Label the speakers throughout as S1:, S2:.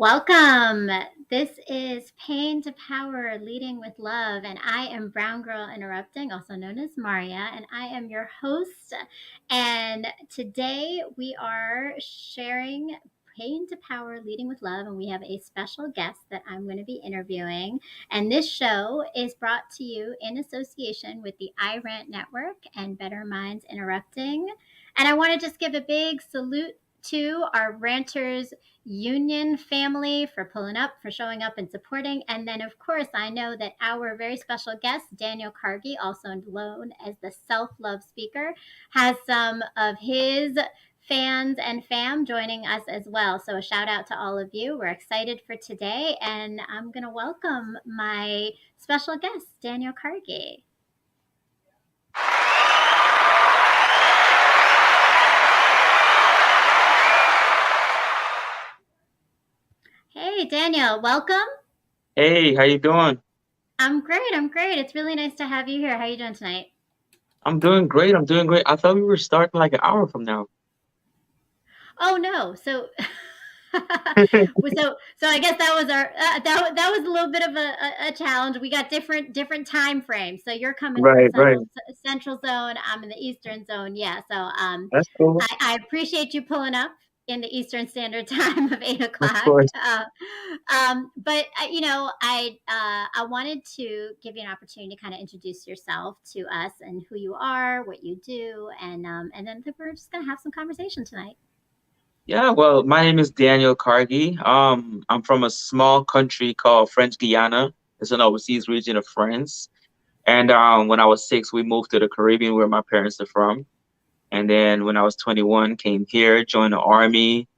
S1: Welcome. This is Pain to Power Leading with Love, and I am Brown Girl Interrupting, also known as Maria, and I am your host. And today we are sharing Pain to Power Leading with Love, and we have a special guest that I'm going to be interviewing. And this show is brought to you in association with the iRant Network and Better Minds Interrupting. And I want to just give a big salute to our ranters Union family for pulling up, for showing up and supporting. And then, of course, I know that our very special guest, Daniel Cargie, also known as the Selflove Speaker, has some of his fans and fam joining us as well. So a shout out to all of you. We're excited for today. And I'm going to welcome my special guest, Daniel Cargie. Hey, Daniel, welcome.
S2: Hey, how you doing?
S1: I'm great. It's really nice to have you here. How are you doing tonight?
S2: I'm doing great. I'm doing great. I thought we were starting like an hour from now.
S1: Oh no. So so I guess that was our that was a little bit of a challenge. We got different time frames. So you're coming from
S2: Right, right.
S1: central zone. I'm in the eastern zone. Yeah. So
S2: That's cool.
S1: I appreciate you pulling up in the Eastern Standard Time of 8 o'clock.
S2: Of course.
S1: But I wanted to give you an opportunity to kind of introduce yourself to us and who you are, what you do, and then we're just gonna have some conversation tonight.
S2: Yeah, well, my name is Daniel Cargie. I'm from a small country called French Guiana. It's an overseas region of France. And when I was 6, we moved to the Caribbean where my parents are from. And then when I was 21, came here, joined the army.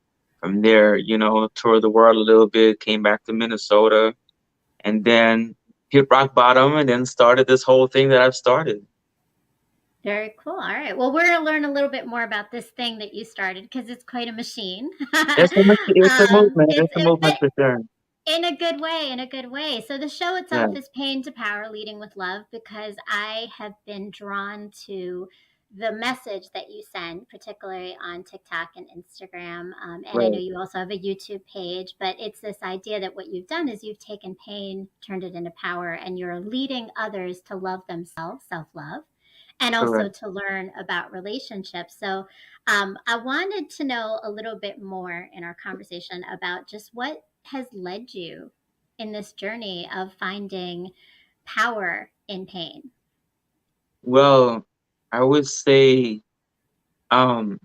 S2: From there, toured the world a little bit, came back to Minnesota, and then hit rock bottom and then started this whole thing that I've started.
S1: Very cool. All right. Well, we're going to learn a little bit more about this thing that you started because it's quite a machine.
S2: It's a movement. It's a
S1: But
S2: movement for sure.
S1: in a good way, in a good way. So the show
S2: Yeah,
S1: itself is Pain to Power Leading with Love because I have been drawn to the message that you send, particularly on TikTok and Instagram. And I know
S2: right.
S1: you also have a YouTube page, but it's this idea that what you've done is you've taken pain, turned it into power, and you're leading others to love themselves, self love, and also
S2: Correct.
S1: to learn about relationships. So I wanted to know a little bit more in our conversation about just what has led you in this journey of finding power in pain.
S2: Well, I would say um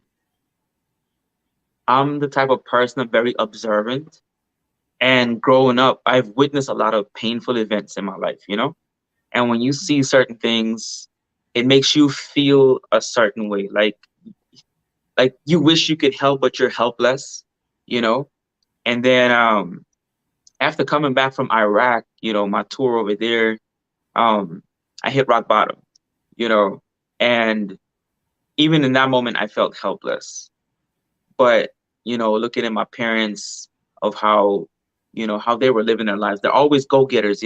S2: I'm the type of person I'm very observant. And growing up, I've witnessed a lot of painful events in my life. And when you see certain things, it makes you feel a certain way. Like you wish you could help, but you're helpless, you know? And then after coming back from Iraq, my tour over there, um, I hit rock bottom, you know, and even in that moment, I felt helpless. But, looking at my parents of how they were living their lives, they're always go-getters.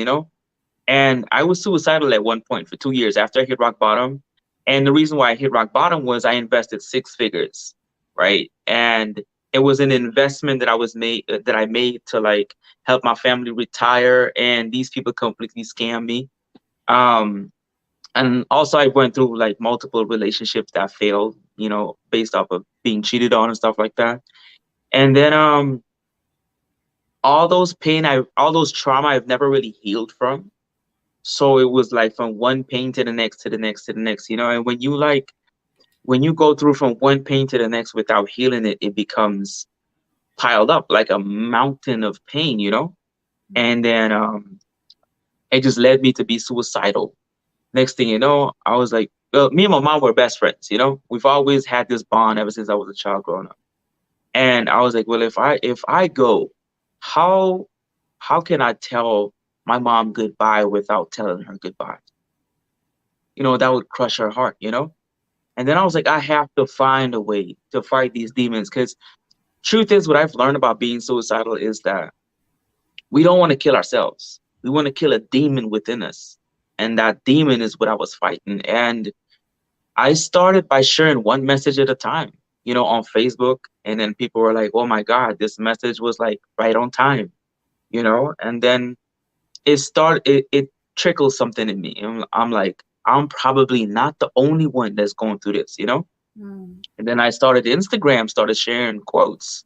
S2: And I was suicidal at one point for 2 years after I hit rock bottom. And the reason why I hit rock bottom was I invested 6 figures, right? And it was an investment that I made to like help my family retire, and these people completely scammed me. Um, and also I went through like multiple relationships that failed, based off of being cheated on and stuff like that. And then all those trauma I've never really healed from. So it was like from one pain to the next, to the next, to the next. And when you go through from one pain to the next without healing it, it becomes piled up like a mountain of pain. And then it just led me to be suicidal. Next thing you know, I was like, well, me and my mom were best friends. We've always had this bond ever since I was a child growing up. And I was like, well, if I go, how can I tell my mom goodbye without telling her goodbye? That would crush her heart. And then I was like, I have to find a way to fight these demons. Because truth is, what I've learned about being suicidal is that we don't want to kill ourselves. We want to kill a demon within us. And that demon is what I was fighting. And I started by sharing one message at a time. on Facebook, and then people were like, "Oh my God, this message was like right on time," and then it trickled something in me. I'm like, I'm probably not the only one that's going through this.
S1: Mm.
S2: And then I started Instagram, started sharing quotes,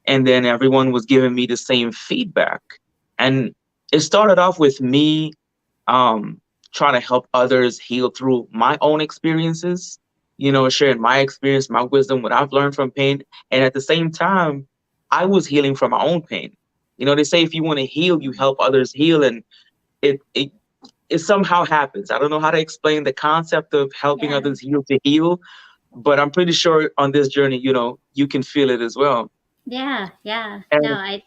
S2: and then everyone was giving me the same feedback. And it started off with me um trying to help others heal through my own experiences, sharing my experience, my wisdom, what I've learned from pain. And at the same time, I was healing from my own pain. They say if you want to heal, you help others heal, and it it somehow happens. I don't know how to explain the concept of helping
S1: Yeah.
S2: others heal to heal, but I'm pretty sure on this journey, you can feel it as well.
S1: Yeah. Yeah. No,
S2: And
S1: I.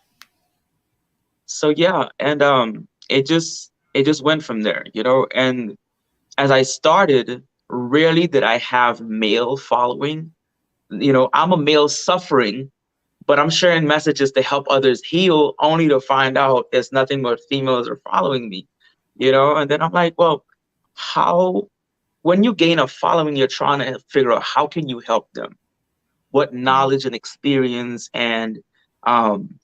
S2: so yeah, and it just went from there. And as I started, rarely did I have male following. I'm a male suffering, but I'm sharing messages to help others heal, only to find out it's nothing but females are following me. And then I'm like, well, how when you gain a following, you're trying to figure out how can you help them, what
S1: Mm.
S2: knowledge and experience and um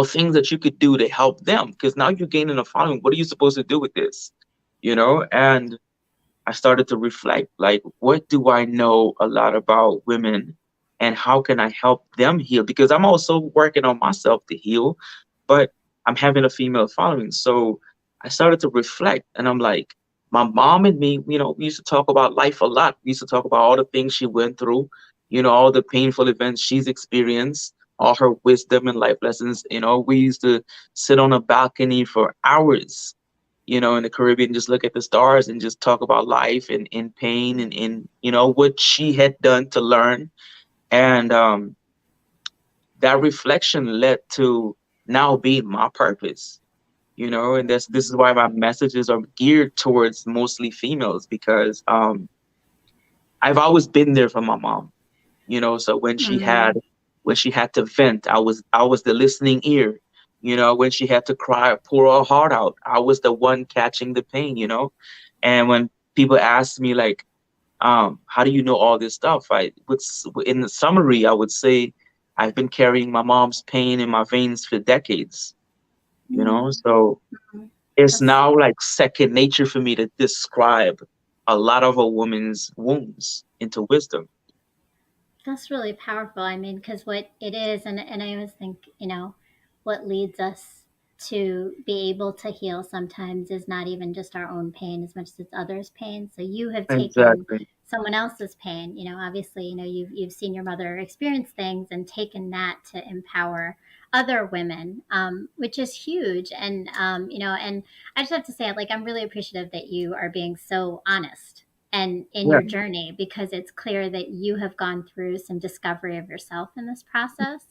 S2: things that you could do to help them, because now you're gaining a following. What are you supposed to do with this? And I started to reflect, like, what do I know a lot about women, and how can I help them heal? Because I'm also working on myself to heal, but I'm having a female following. So I started to reflect, and I'm like, my mom and me, we used to talk about life a lot. We used to talk about all the things she went through, all the painful events she's experienced, all her wisdom and life lessons. We used to sit on a balcony for hours, in the Caribbean, just look at the stars and just talk about life and in pain and in, what she had done to learn. And that reflection led to now being my purpose. And this is why my messages are geared towards mostly females, because I've always been there for my mom. So
S1: Mm.
S2: when she had to vent, I was the listening ear. When she had to cry, pour her heart out, I was the one catching the pain. And when people ask me, like, how do you know all this stuff, in the summary, I would say I've been carrying my mom's pain in my veins for decades.
S1: Mm.
S2: So
S1: Mm.
S2: it's
S1: That's
S2: now like second nature for me to describe a lot of a woman's wounds into wisdom.
S1: That's really powerful. I mean, because what it is, and I always think, what leads us to be able to heal sometimes is not even just our own pain as much as it's others' pain. So you have taken
S2: Exactly.
S1: someone else's pain. Obviously, you've seen your mother experience things and taken that to empower other women, which is huge. And I just have to say, like, I'm really appreciative that you are being so honest and in
S2: Yeah.
S1: your journey, because it's clear that you have gone through some discovery of yourself in this process.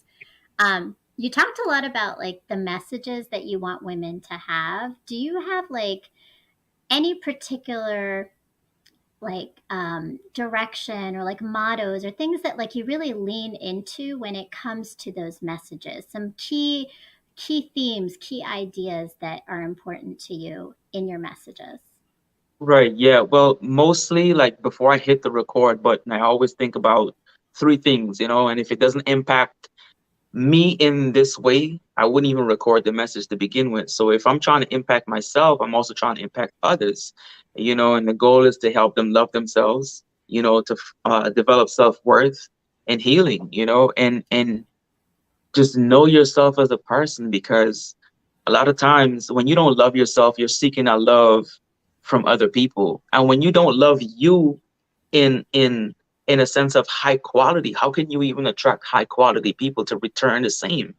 S1: You talked a lot about like the messages that you want women to have. Do you have like any particular like direction or like mottos or things that like you really lean into when it comes to those messages? Some key themes, key ideas that are important to you in your messages.
S2: Right. Yeah. Well, mostly like before I hit the record button, I always think about three things, and if it doesn't impact me in this way, I wouldn't even record the message to begin with. So if I'm trying to impact myself, I'm also trying to impact others, and the goal is to help them love themselves, to develop self-worth and healing, and just know yourself as a person, because a lot of times when you don't love yourself, you're seeking that love from other people. And when you don't love you in a sense of high quality, how can you even attract high quality people to return the same?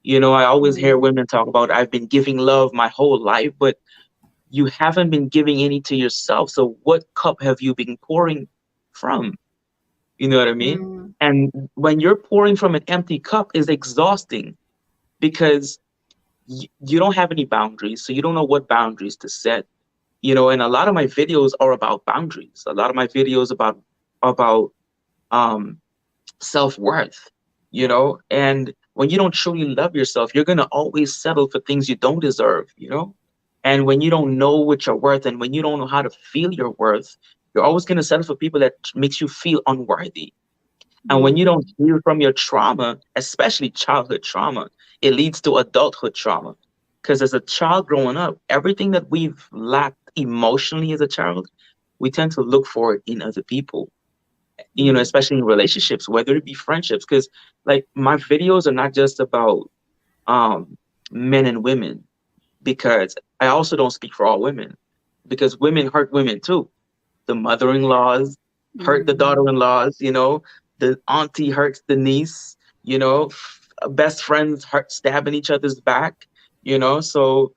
S2: I always hear
S1: Mm.
S2: women talk about, I've been giving love my whole life, but you haven't been giving any to yourself. So what cup have you been pouring from? You know what I mean?
S1: Mm.
S2: And when you're pouring from an empty cup is exhausting, because you don't have any boundaries, so you don't know what boundaries to set. And a lot of my videos are about boundaries. A lot of my videos about um self-worth. And when you don't truly love yourself, you're gonna always settle for things you don't deserve. And when you don't know what you're worth, and when you don't know how to feel your worth, you're always gonna settle for people that makes you feel unworthy. And when you don't
S1: Mm,
S2: heal from your trauma, especially childhood trauma, it leads to adulthood trauma. Because as a child growing up, everything that we've lacked emotionally as a child, we tend to look for it in other people,
S1: mm,
S2: especially in relationships, whether it be friendships. Because like my videos are not just about um, men and women, because I also don't speak for all women, because women hurt women too. The mother-in-laws hurt the
S1: mm.
S2: daughter-in-laws, the auntie hurts the niece, best friends hurt stabbing each other's back. So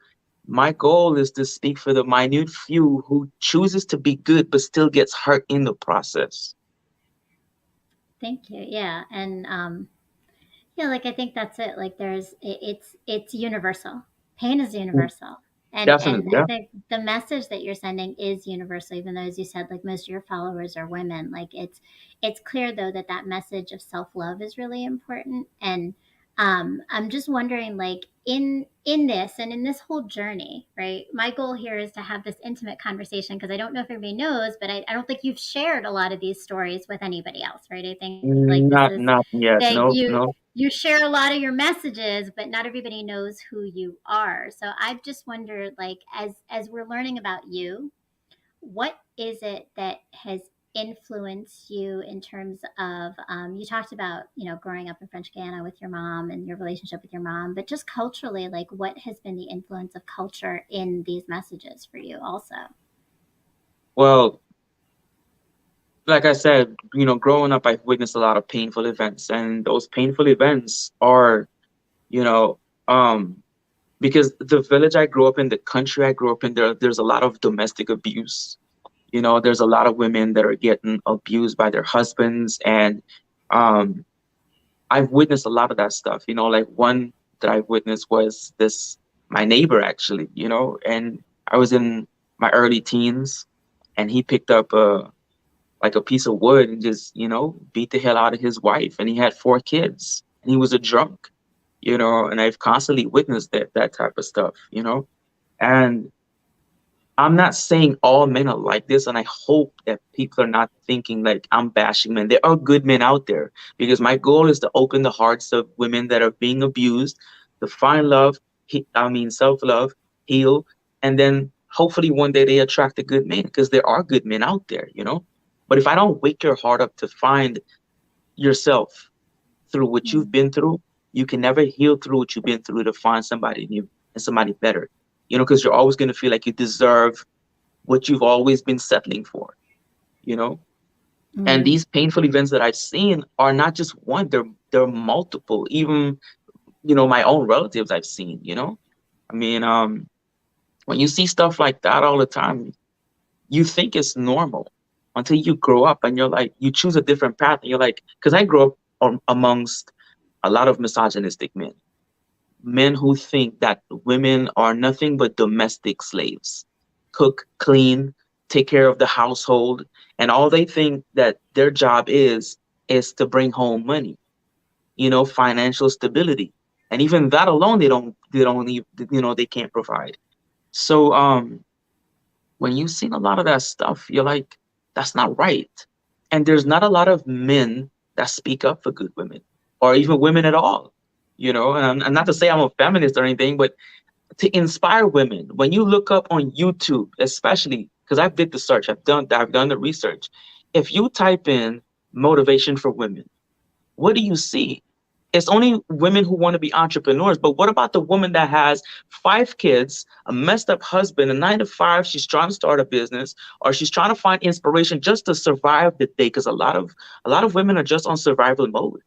S2: my goal is to speak for the minute few who chooses to be good but still gets hurt in the process.
S1: Thank you. Yeah, and yeah, like I think that's it. Like it's universal. Pain is
S2: Mm,
S1: universal. And
S2: definitely,
S1: I
S2: yeah.
S1: think the message that you're sending is universal, even though, as you said, like most of your followers are women. Like it's clear though that that message of self love is really important. And I'm just wondering, like in this and in this whole journey, right? My goal here is to have this intimate conversation because I don't know if everybody knows, but I don't think you've shared a lot of these stories with anybody else, right? I think like this is
S2: Not yet.
S1: that
S2: No, no.
S1: you share a lot of your messages, but not everybody knows who you are. So I've just wondered, like, as we're learning about you, what is it that has influenced you in terms of you talked about, growing up in French Guiana with your mom and your relationship with your mom, but just culturally, like, what has been the influence of culture in these messages for you also?
S2: Well, like I said, growing up, I've witnessed a lot of painful events, and those painful events are, you know, um, because the village I grew up in, the country I grew up in, there's a lot of domestic abuse. There's a lot of women that are getting abused by their husbands, and um, I've witnessed a lot of that stuff. Like one that I witnessed was this my neighbor actually. And I was in my early teens, and he picked up a piece of wood and just beat the hell out of his wife, and he had 4 kids, and he was a drunk. And I've constantly witnessed that type of stuff. And I'm not saying all men are like this, and I hope that people are not thinking like I'm bashing men. There are good men out there, because my goal is to open the hearts of women that are being abused, to find love, self-love, heal, and then hopefully one day they attract a good man, because there are good men out there. But if I don't wake your heart up to find yourself through what you've
S1: Mm,
S2: been through, you can never heal through what you've been through to find somebody new and somebody better. Because you're always going to feel like you deserve what you've always been settling for, you know? And
S1: mm,
S2: these painful events that I've seen are not just one, they're multiple. Even, my own relatives I've seen. I mean, when you see stuff like that all the time, you think it's normal until you grow up and you're like, you choose a different path and you're like, because I grew up amongst a lot of misogynistic men who think that women are nothing but domestic slaves, cook, clean, take care of the household, and all they think that their job is to bring home money, financial stability. And even that alone they don't even, they can't provide. So when you've seen a lot of that stuff, you're like, that's not right. And there's not a lot of men that speak up for good women, or even women at all. And not to say I'm a feminist or anything, but to inspire women. When you look up on YouTube, especially because I've did the search, I've done the research. If you type in motivation for women, what do you see? It's only women who want to be entrepreneurs. But what about the woman that has 5 kids, a messed up husband, a 9 to 5? She's trying to start a business, or she's trying to find inspiration just to survive the day. Because a lot of women are just on survival mode.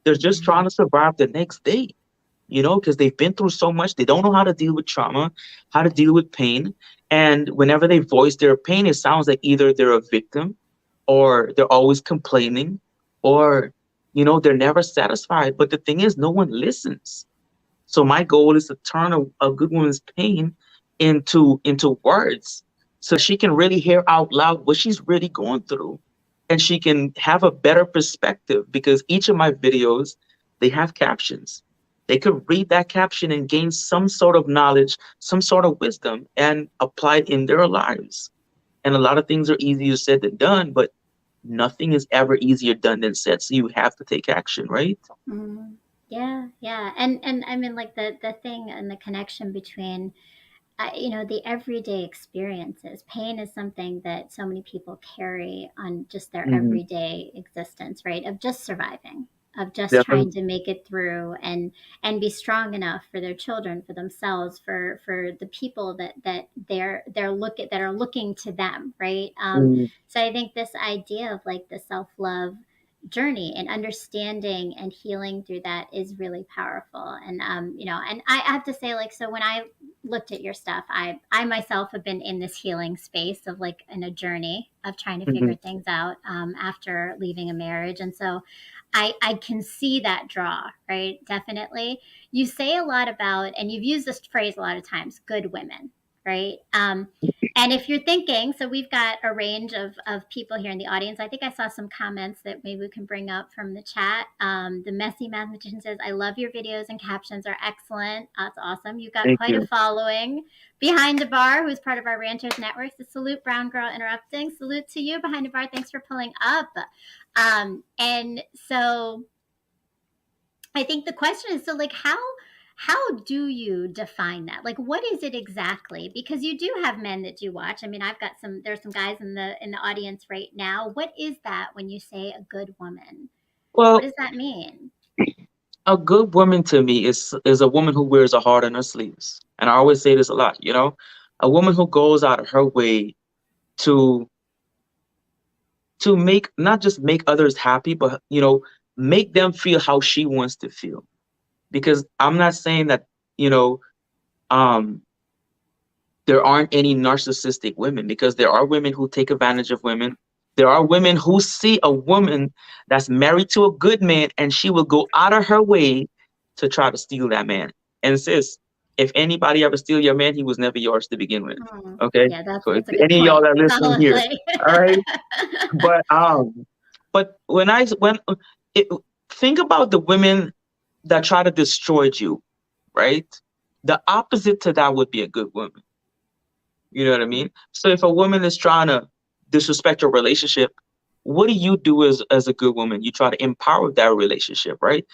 S2: They're just trying
S1: mm,
S2: to survive the next day, because they've been through so much. They don't know how to deal with trauma, how to deal with pain. And whenever they voice their pain, it sounds like either they're a victim, or they're always complaining, or, they're never satisfied. But the thing is, no one listens. So my goal is to turn a good woman's pain into words, so that she can really hear out loud what she's really going through, and she can have a better perspective, because each of my videos, they have captions. They could read that caption and gain some sort of knowledge, some sort of wisdom, and apply it in their lives. And a lot of things are easier said than done, but nothing is ever easier done than said. So you have to take action, right?
S1: Mm. Yeah, yeah. And I mean, like the thing and the connection between the everyday experiences. Pain is something that so many people carry on just their
S2: Hmm.
S1: everyday existence, right? Of just surviving, of just trying
S2: Definitely.
S1: to make it through and be strong enough for their children, for themselves, for the people that that are looking to them, right?
S2: Hmm.
S1: So I think this idea of like the self love journey and understanding and healing through that is really powerful. And and I have to say, like, so when I looked at your stuff, I myself have been in this healing space of like in a journey of trying to
S2: Hmm.
S1: figure things out after leaving a marriage. And so I can see that draw, right? Definitely. You say a lot about, and you've used this phrase a lot of times, good women, right? And if you're thinking, so we've got a range of people here in the audience. I think I saw some comments that maybe we can bring up from the chat. The Messy Mathematician says, I love your videos and captions are excellent. That's awesome. You've got
S2: Thank
S1: quite a
S2: you.
S1: following. Behind the Bar, who's part of our Ranters Network, the Salute Brown Girl Interrupting. Salute to you, Behind the Bar. Thanks for pulling up. And so I think the question is, so like how do you define that? Like what is it exactly? Because you do have men that you watch. I mean, I've got there's some guys in the audience right now. What is that when you say a good woman? What
S2: Well,
S1: does that mean?
S2: a good woman to me is a woman who wears a heart on her sleeves. And I always say this a lot, a woman who goes out of her way to make, not just make others happy, but make them feel how she wants to feel. Because I'm not saying that, you know, um there aren't any narcissistic women, because there are women who take advantage of women. There are women who see a woman that's married to a good man and she will go out of her way to try to steal that man. And sis, if anybody ever steal your man, he was never yours to begin with.
S1: Hmm.
S2: Okay?
S1: Yeah, that's
S2: So if
S1: that's a good
S2: any of y'all
S1: point.
S2: that listen here,
S1: Solidly.
S2: all right? But when it, think about the women that try to destroy you, right? The opposite to that would be a good woman. You know what I mean? So if a woman is trying to disrespect your relationship, what do you do as a good woman? You try to empower that relationship, right?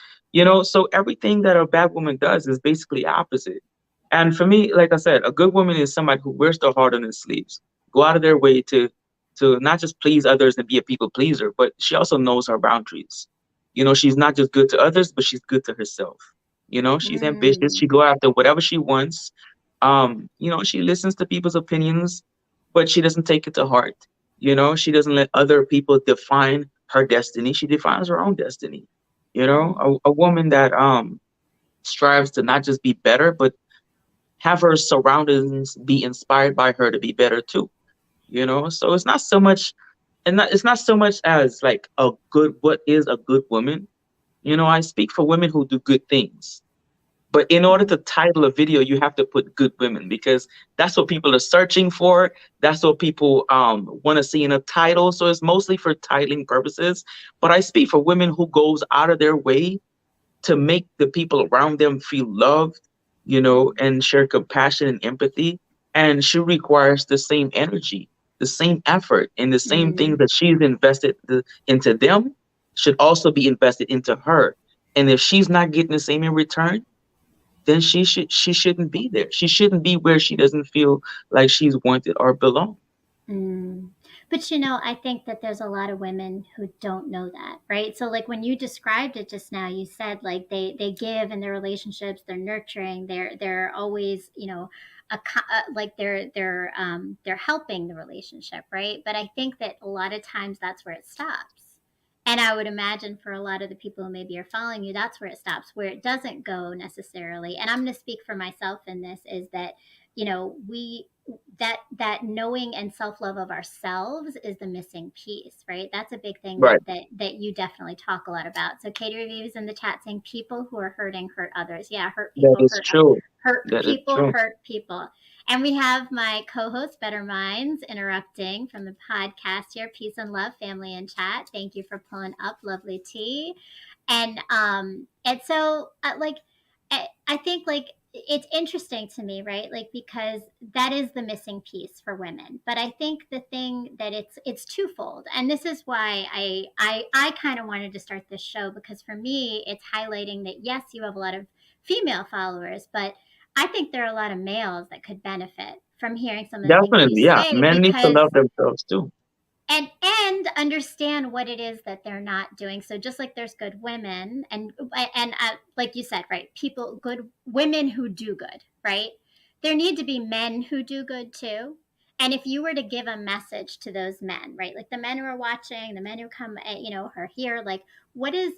S2: So everything that a bad woman does is basically opposite. And for me, like I said, a good woman is somebody who wears their heart on their sleeves, go out of their way to not just please others and be a people pleaser, but she also knows her boundaries. She's not just good to others, but she's good to herself. She's ambitious.
S1: Mm,
S2: She go after whatever she wants. She listens to people's opinions, but she doesn't take it to heart. She doesn't let other people define her destiny. She defines her own destiny.
S1: mm,
S2: A woman that strives to not just be better, but have her surroundings be inspired by her to be better too. So it's not so much, it's not so much as like a good, what is a good woman. I speak for women who do good things. But in order
S1: mm,
S2: to title a video, you have to put good women, because that's what people are searching for. That's what people want to see in a title. So it's mostly for titling purposes. But I speak for women who goes out of their way to make the people around them feel loved,
S1: mm,
S2: and share compassion and empathy. And she requires the same energy, the same effort, and the same things
S1: mm,
S2: that she's invested into them should also be invested into her. And if she's not getting the same in return, then she shouldn't be there. She shouldn't be where she doesn't feel like she's wanted or belong.
S1: mm. But I think that there's a lot of women who don't know that, right? So like when you described it just now, you said like they give in their relationships, they're nurturing, they're always, like they're helping the relationship, right? But I think that a lot of times that's where it stops. And I would imagine for a lot of the people who maybe are following you, that's where it stops, where it doesn't go necessarily. And I'm going to speak for myself in this, is that we that knowing and self-love of ourselves is the missing piece, right? That's a big thing that
S2: Right.
S1: that you definitely talk a lot about. So Katie Reviews in the chat saying people who are hurting hurt others. Yeah, hurt
S2: That
S1: people
S2: is
S1: hurt
S2: true.
S1: hurt
S2: That is
S1: people
S2: true.
S1: hurt people. And we have my co-host Better Minds interrupting from the podcast here. Peace and love, family in chat. Thank you for pulling up, lovely tea. And so like I think like it's interesting to me, right? Like, because that is the missing piece for women. But I think the thing that it's twofold, and this is why I kind of wanted to start this show, because for me it's highlighting that yes, you have a lot of female followers, but I think there are a lot of males that could benefit from hearing some of the things you
S2: Definitely, yeah.
S1: say,
S2: Men need to
S1: because
S2: love themselves too.
S1: and understand what it is that they're not doing. So just like there's good women and like you said, right, people, good women who do good, right, there need to be men who do good too. And if you were to give a message to those men, right, like the men who are watching, the men who come are here, like what is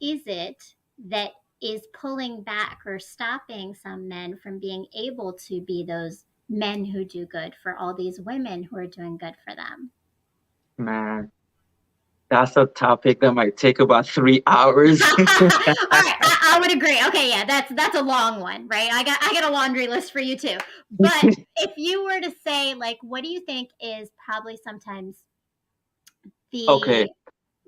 S1: it that is pulling back or stopping some men from being able to be those men who do good for all these women who are doing good for them?
S2: Man, that's a topic that might take about 3 hours.
S1: All right, I would agree. Okay, yeah, that's a long one, right? I got a laundry list for you too. But if you were to say, like, what do you think is probably sometimes
S2: Okay,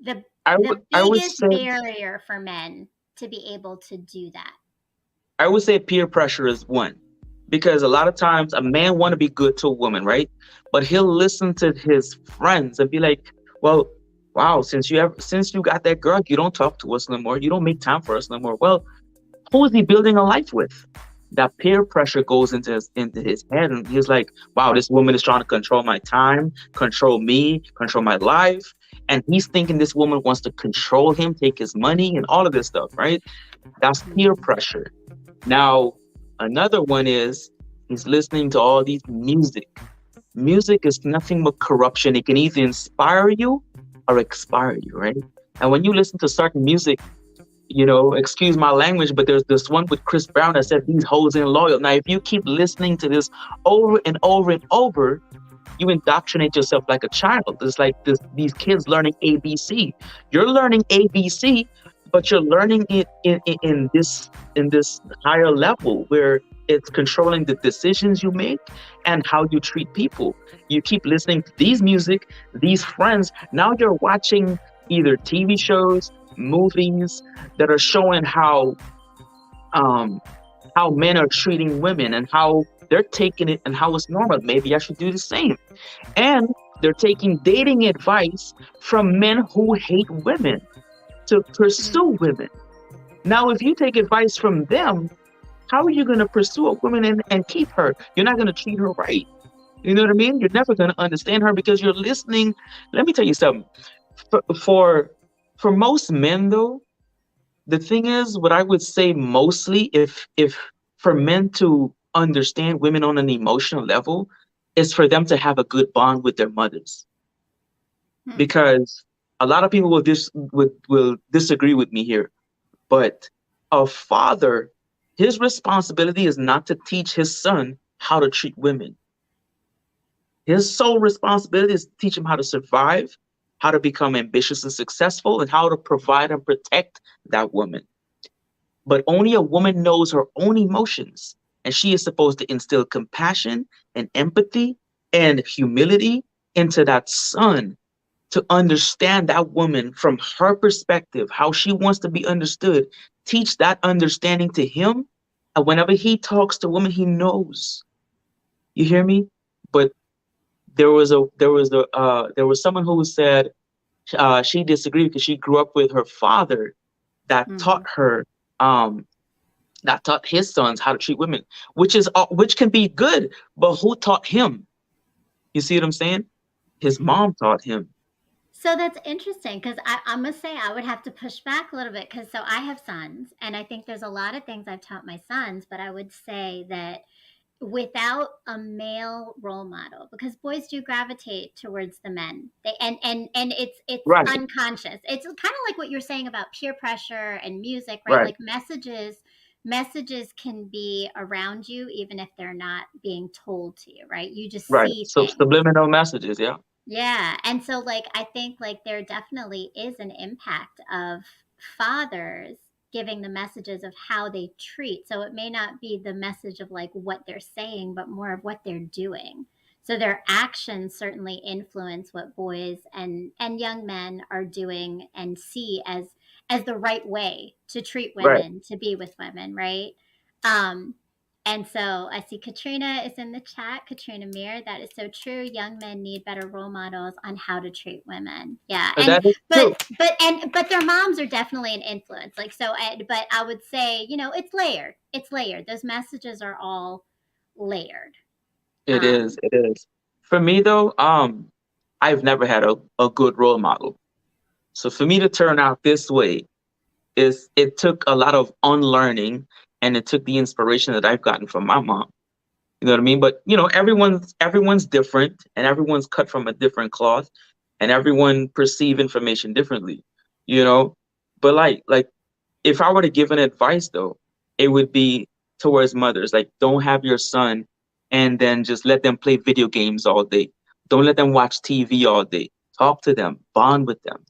S1: the the
S2: I
S1: the
S2: would
S1: biggest
S2: say
S1: barrier for men to be able to do that?
S2: peer pressure is one, because a lot of times a man want to be good to a woman, right? But he'll listen to his friends and be like, "Well, wow, since you got that girl, you don't talk to us no more. You don't make time for us no more." Well, who is he building a life with? That peer pressure goes into his head, and he's like, "Wow, this woman is trying to control my time, control me, control my life." And he's thinking this woman wants to control him, take his money, and all of this stuff, right? That's peer pressure. Now, another one is he's listening to all these music. Music is nothing but corruption. It can either inspire you or expire you, right? And when you listen to certain music, excuse my language, but there's this one with Chris Brown that said these hoes ain't loyal. Now, if you keep listening to this over and over and over, you indoctrinate yourself like a child. It's like these kids learning ABC. You're learning ABC, but you're learning it in this higher level where it's controlling the decisions you make and how you treat people. You keep listening to these music, these friends. Now you're watching either TV shows, movies that are showing um how men are treating women and how they're taking it and how it's normal. Maybe I should do the same. And they're taking dating advice from men who hate women to pursue women. Now, if you take advice from them, how are you going to pursue a woman and keep her? You're not going to treat her right. You know what I mean? You're never going to understand her because you're listening. Let me tell you something. For, for, for most men, though, the thing is, what I would say mostly, if for men to understand women on an emotional level, is for them to have a good bond with their mothers,
S1: Hmm.
S2: because a lot of people will disagree with me here, but a father, his responsibility is not to teach his son how to treat women. His sole responsibility is to teach him how to survive, how to become ambitious and successful, and how to provide and protect that woman. But only a woman knows her own emotions, and she is supposed to instill compassion and empathy and humility into that son, to understand that woman from her perspective, how she wants to be understood. Teach that understanding to him, and whenever he talks to women, he knows. You hear me? But there was someone who said she disagreed because she grew up with her father that taught
S1: Hmm.
S2: her um that taught his sons how to treat women, which can be good, but who taught him? You see what I'm saying? His mom taught him.
S1: So that's interesting, because I must say I would have to push back a little bit, because so I have sons, and I think there's a lot of things I've taught my sons, but I would say that without a male role model, because boys do gravitate towards the men, and it's
S2: Right,
S1: unconscious. It's kind of like what you're saying about peer pressure and music, right?
S2: right,
S1: Like messages can be around you even if they're not being told to you, right? You just
S2: right.
S1: see
S2: So
S1: things.
S2: subliminal messages, yeah.
S1: Yeah, and so, like, I think, like, there definitely is an impact of fathers giving the messages of how they treat. So it may not be the message of like what they're saying, but more of what they're doing. So their actions certainly influence what boys and young men are doing and see as the right way to treat
S2: Right.
S1: women, to be with women, right? Um And so I see Katrina is in the chat. Katrina Mir, that is so true. Young men need better role models on how to treat women. Yeah,
S2: So that is true.
S1: but their moms are definitely an influence. Like so, but I would say it's layered. It's layered. Those messages are all layered.
S2: It is.
S1: Um,
S2: It is. For me though, I've never had a good role model. So for me to turn out this way is it took a lot of unlearning, and it took the inspiration that I've gotten from my mom. You know what I mean? But everyone's different, and everyone's cut from a different cloth, and everyone perceive information differently. You know, but like if I were to give an advice though, it would be towards mothers. Like, don't have your son and then just let them play video games all day. Don't let them watch TV all day. Talk to them, bond with them.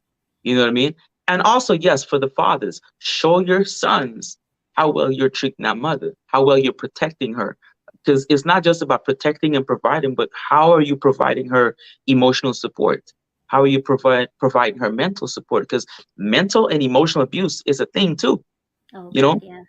S2: You know what I mean? And also, yes, for the fathers, show your sons how well you're treating that mother, how well you're protecting her. Because it's not just about protecting and providing, but how are you providing her emotional support? How are you providing her mental support? Because mental and emotional abuse is a thing too.
S1: oh
S2: You know,
S1: God, yeah.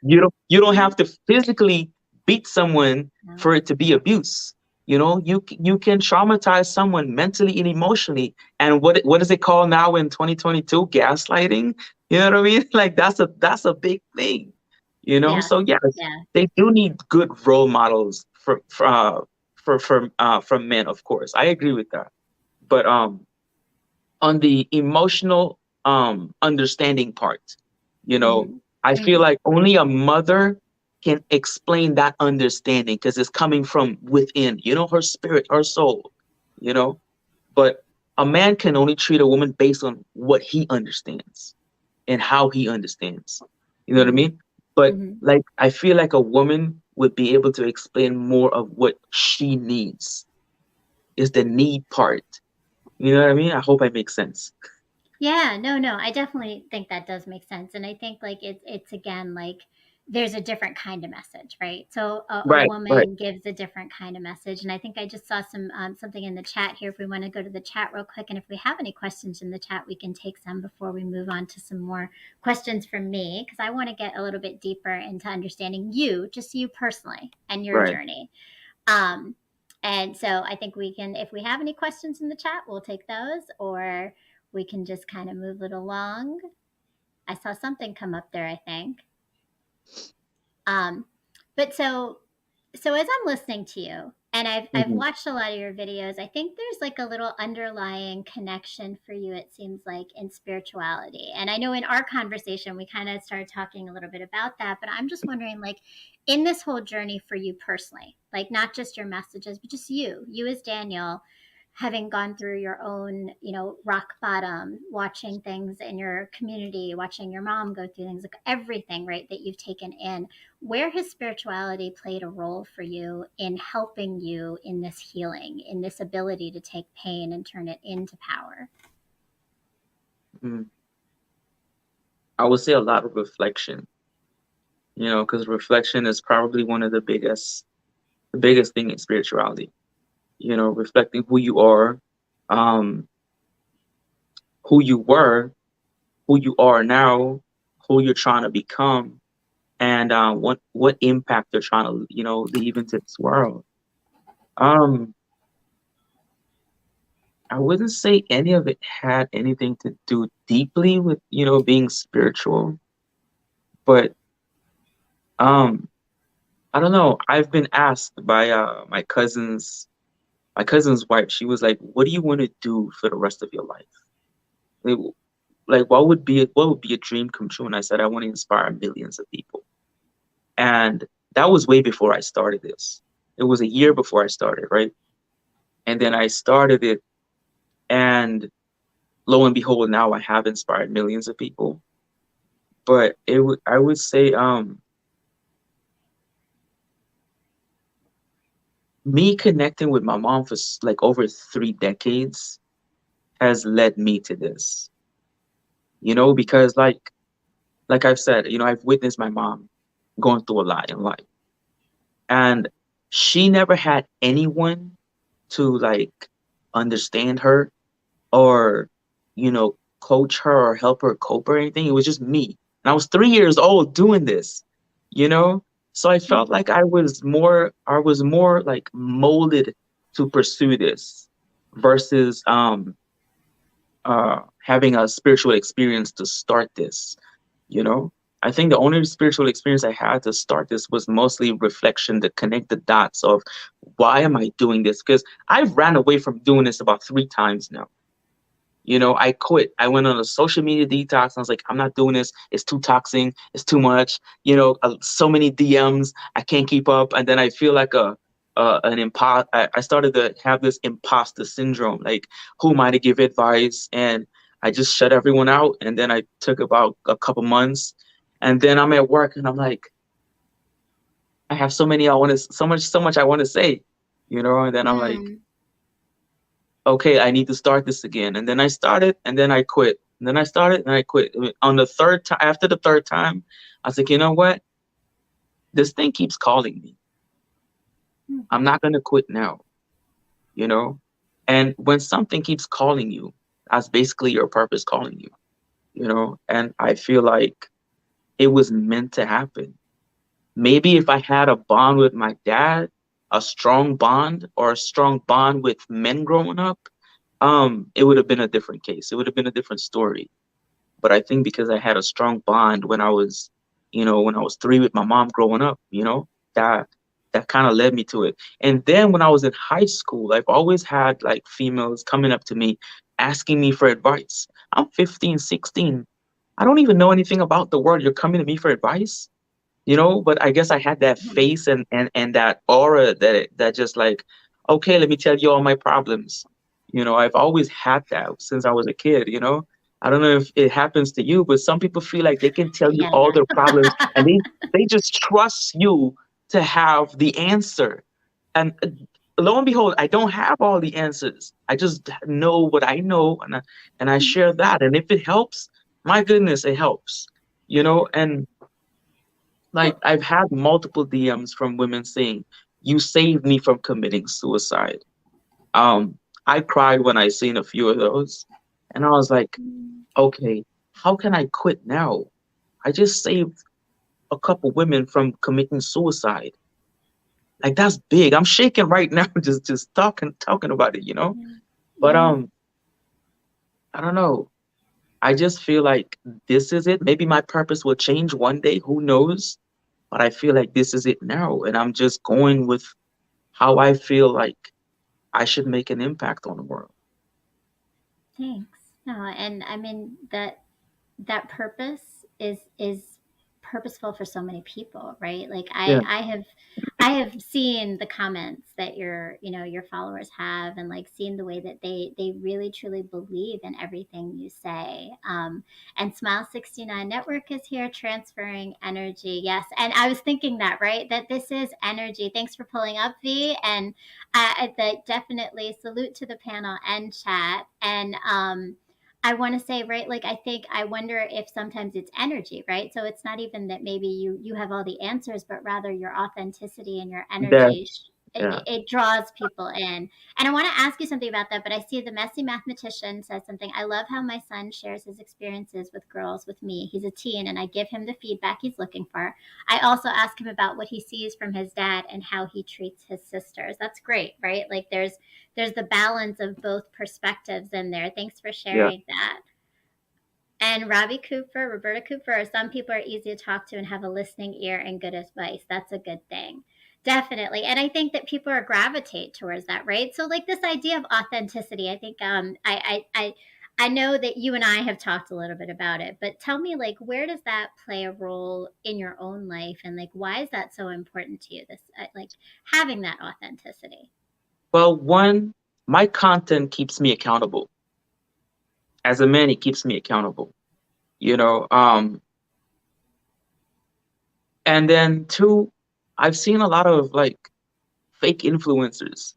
S2: you don't have to physically beat someone
S1: No.
S2: for it to be abuse. You know, you can traumatize someone mentally and emotionally. And what is it called now in 2022? Gaslighting. You know what I mean? Like that's a big thing. You know,
S1: Yeah.
S2: so yes,
S1: Yeah.
S2: they do need good role models for men, of course. I agree with that. But on the emotional understanding part, you know,
S1: Mm-hmm.
S2: I feel
S1: Mm-hmm.
S2: like only a mother can explain that understanding because it's coming from within, her spirit, her soul, you know. But a man can only treat a woman based on what he understands and how he understands. You know what I
S1: Mm-hmm.
S2: mean? But
S1: Mm-hmm.
S2: like I feel like a woman would be able to explain more of what she needs, is the need part. You know what I mean? I hope I make sense.
S1: Yeah, no, no, I definitely think that does make sense, and I think like it's again like there's a different kind of message, right? So a
S2: Right, right,
S1: woman gives a different kind of message, and I think I just saw something in the chat here. If we want to go to the chat real quick, and if we have any questions in the chat, we can take some before we move on to some more questions from me because I want to get a little bit deeper into understanding you, just you personally, and your
S2: right.
S1: journey. Um, and so I think we can, if we have any questions in the chat, we'll take those, or we can just kind of move it along. I saw something come up there, I think. Um, but so as I'm listening to you, and I've
S2: Mhm.
S1: watched a lot of your videos, I think there's like a little underlying connection for you, it seems like, in spirituality. And I know in our conversation we kind of started talking a little bit about that, but I'm just wondering, like, in this whole journey for you personally, like not just your messages, but just you as Daniel, having gone through your own, rock bottom, watching things in your community, watching your mom go through things, like everything, right, that you've taken in, where has spirituality played a role for you in helping you in this healing, in this ability to take pain and turn it into power?
S2: Mm. I would say a lot of reflection, because reflection is probably one of the biggest thing in spirituality. Reflecting who you are, um, who you were, who you are now, who you're trying to become, and what impact you're trying to, leave into this world. Um, I wouldn't say any of it had anything to do deeply with, being spiritual, but um, I don't know. I've been asked by my cousin's wife. She was like, "What do you want to do for the rest of your life? Like, what would be a dream come true?" And I said, "I want to inspire millions of people." And that was way before I started this. It was a year before I started, right? And then I started it, and lo and behold, now I have inspired millions of people. But I would say, me connecting with my mom for like over 3 decades has led me to this. Because like I've said, I've witnessed my mom going through a lot in life, and she never had anyone to like understand her, or coach her or help her cope or anything. It was just me, and I was 3 years old doing this, you know. So I felt like I was more like molded to pursue this versus having a spiritual experience to start this, you know? I think the only spiritual experience I had to start this was mostly reflection to connect the dots of why am I doing this? Because I've ran away from doing this about 3 times now. I quit. I went on a social media detox. I was like, I'm not doing this. It's too toxic. It's too much. So many DMs. I can't keep up. And then I feel like an I started to have this imposter syndrome. Like, who am I to give advice? And I just shut everyone out. And then I took about a couple months. And then I'm at work and I'm like, I have so much I want to say. And then I'm like,
S1: Mm,
S2: okay, I need to start this again. And then I started and then I quit. And then I started and I quit. On the third time, after the third time, I was like, you know what? This thing keeps calling me.
S1: mm,
S2: I'm not going to quit now, you know? And when something keeps calling you, that's basically your purpose calling you? And I feel like it was meant to happen. Maybe if I had a bond with my dad, a strong bond or a strong bond with men growing up, it would have been a different case. It would have been a different story. But I think because I had a strong bond when I was 3 with my mom growing up, that that kind of led me to it. And then when I was in high school, I've always had like females coming up to me asking me for advice. I'm 15, 16. I don't even know anything about the world. You're coming to me for advice? But I guess I had that
S1: mm.
S2: face and that aura that just like, okay, let me tell you all my problems. I've always had that since I was a kid. I don't know if it happens to you, but some people feel like they can tell you
S1: Yeah.
S2: all their problems and they just trust you to have the answer. And lo and behold, I don't have all the answers. I just know what I know, and I share that. And if it helps, my goodness, it helps. And like
S1: Well,
S2: I've had multiple DMs from women saying, "You saved me from committing suicide." Um, I cried when I seen a few of those, and I was like,
S1: mm,
S2: "Okay, how can I quit now? I just saved a couple women from committing suicide. Like that's big. I'm shaking right now just talking about it.
S1: yeah.
S2: But
S1: Yeah.
S2: I don't know. I just feel like this is it. Maybe my purpose will change one day. Who knows? But I feel like this is it now, and I'm just going with how I feel like I should make an impact on the world.
S1: Thanks. No, and I mean that purpose is purposeful for so many people, right? Like
S2: Yeah,
S1: I have seen the comments that your followers have, and like seen the way that they really truly believe in everything you say. And Smile 69 Network is here transferring energy. Yes, and I was thinking that, right, that this is energy. Thanks for pulling up, V. And that definitely salute to the panel and chat. And I want to say, right, like I think I wonder if sometimes it's energy, right? So it's not even that maybe you have all the answers, but rather your authenticity and your
S2: that
S1: energy.
S2: yeah,
S1: It draws people in. And I want to ask you something about that, but I see the messy mathematician says something. I love how my son shares his experiences with girls with me. He's a teen and I give him the feedback he's looking for. I also ask him about what he sees from his dad and how he treats his sisters. That's great, right? Like there's the balance of both perspectives in there. Thanks for
S2: yeah.
S1: sharing that. And Robbie Cooper, Roberta Cooper, some people are easy to talk to and have a listening ear and good advice. That's a good thing. Definitely. And I think that people are gravitate towards that, right? So like this idea of authenticity, I think I know that you and I have talked a little bit about it, but tell me like where does that play a role in your own life and like why is that so important to you this like having that authenticity?
S2: Well, one, my content keeps me accountable. As a man, it keeps me accountable. You know, um, and then two, I've seen a lot of like fake influencers,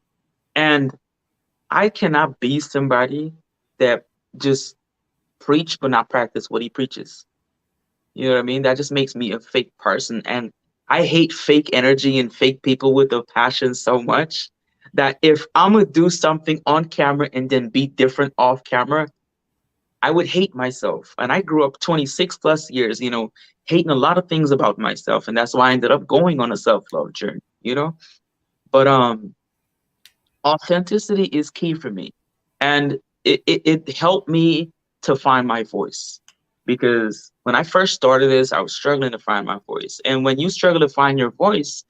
S2: and I cannot be somebody that just preach but not practice what he preaches. You know what I mean? That just makes me a fake person. And I hate fake energy and fake people with a passion so much that if I'm gonna do something on camera and then be different off camera, I would hate myself. And I grew up 26 plus years, hating a lot of things about myself. And that's why I ended up going on a self-love journey. But authenticity is key for me. And it helped me to find my voice. Because when I first started this, I was struggling to find my voice. And when you struggle to find your voice,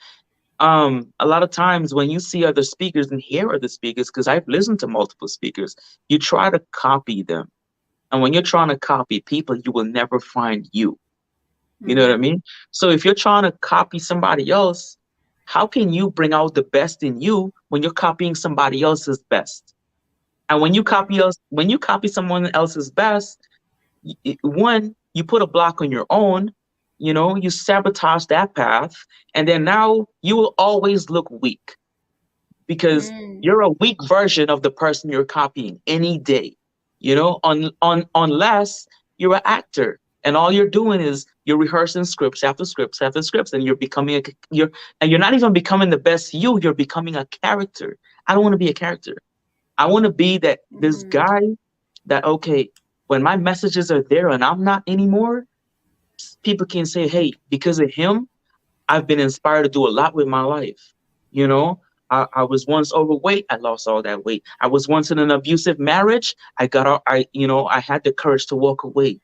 S2: a lot of times when you see other speakers and hear other speakers, because I've listened to multiple speakers, you try to copy them. And when you're trying to copy people, you will never find you. You know what I
S1: Mm-hmm.
S2: mean? So if you're trying to copy somebody else, how can you bring out the best in you when you're copying somebody else's best? And when you copy someone else's best, one, you put a block on your own, you sabotage that path, and then now you will always look weak because
S1: Mm.
S2: you're a weak version of the person you're copying any day. Unless you're an actor and all you're doing is you're rehearsing scripts after scripts after scripts, and you're not even becoming the best you're becoming a character. I don't want to be a character. I want to be that this
S1: Mm.
S2: guy that, okay, when my messages are there and I'm not anymore, people can say, hey, because of him, I've been inspired to do a lot with my life. You know, I was once overweight. I lost all that weight. I was once in an abusive marriage. I got out. I had the courage to walk away.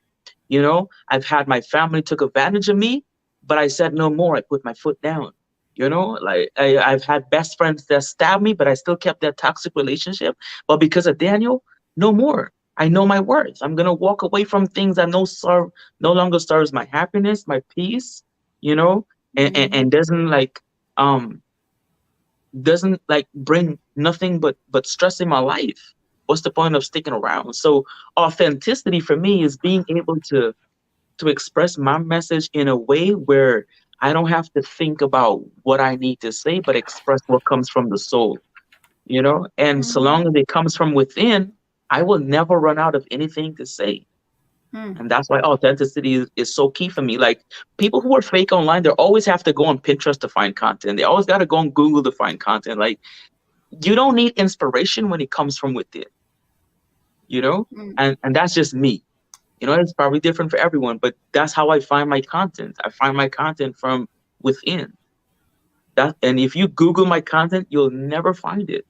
S2: I've had my family took advantage of me, but I said no more. I put my foot down. Like I've had best friends that stabbed me, but I still kept that toxic relationship. But because of Daniel, no more. I know my worth. I'm gonna walk away from things that no longer serves my happiness, my peace. You know, and
S1: Mm.
S2: um doesn't like bring nothing but stress in my life. What's the point of sticking around? So authenticity for me is being able to express my message in a way where I don't have to think about what I need to say, but express what comes from the soul. And so
S1: Mm-hmm.
S2: long as it comes from within, I will never run out of anything to say.
S1: Mm.
S2: And that's why authenticity is so key for me. Like people who are fake online, they always have to go on Pinterest to find content. They always got to go on Google to find content. Like you don't need inspiration when it comes from within, you know?
S1: Mm.
S2: And that's just me. It's probably different for everyone, but that's how I find my content. I find my content from within. And if you Google my content, you'll never find it.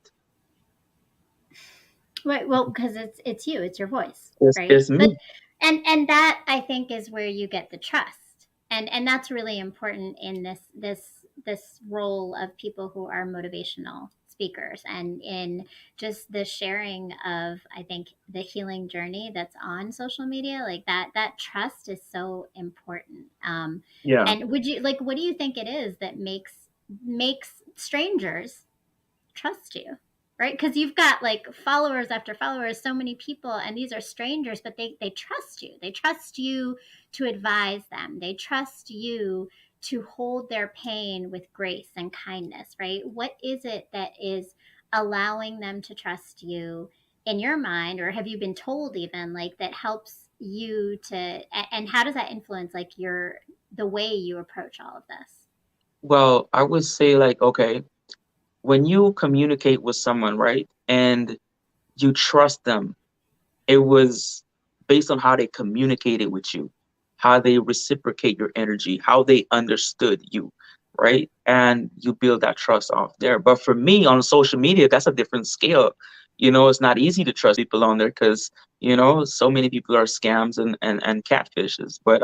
S1: Right. Well, because it's you, it's your voice, right?
S2: It's
S1: But
S2: me.
S1: and that I think is where you get the trust, and that's really important in this role of people who are motivational speakers, and in just the sharing of, I think, the healing journey that's on social media, like that trust is so important.
S2: Yeah.
S1: And would you like, what do you think it is that makes strangers trust you, right? Because you've got like followers after followers, so many people, and these are strangers, but they trust you. They trust you to advise them. They trust you to hold their pain with grace and kindness, right? What is it that is allowing them to trust you in your mind, or have you been told even, like, that helps you to, and how does that influence like the way you approach all of this?
S2: Well, I would say like, okay, when you communicate with someone, right, and you trust them, it was based on how they communicated with you, how they reciprocate your energy, how they understood you, right? And you build that trust off there. But for me on social media, that's a different scale. It's not easy to trust people on there because, so many people are scams and catfishes. But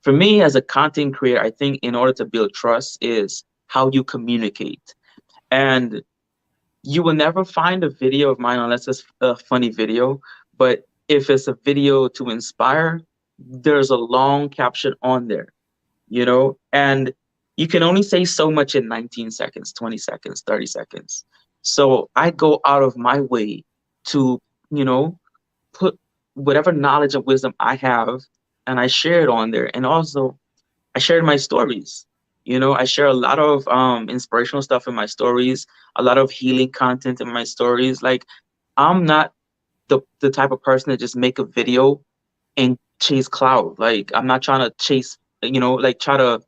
S2: for me as a content creator, I think in order to build trust is how you communicate. And you will never find a video of mine unless it's a funny video. But if it's a video to inspire, there's a long caption on there. And you can only say so much in 19 seconds, 20 seconds, 30 seconds. So I go out of my way to, you know, put whatever knowledge and wisdom I have and I share it on there. And also, I shared my stories. I share a lot of inspirational stuff in my stories, a lot of healing content in my stories. Like I'm not the type of person that just make a video and chase clout. Like I'm not trying to chase, like try to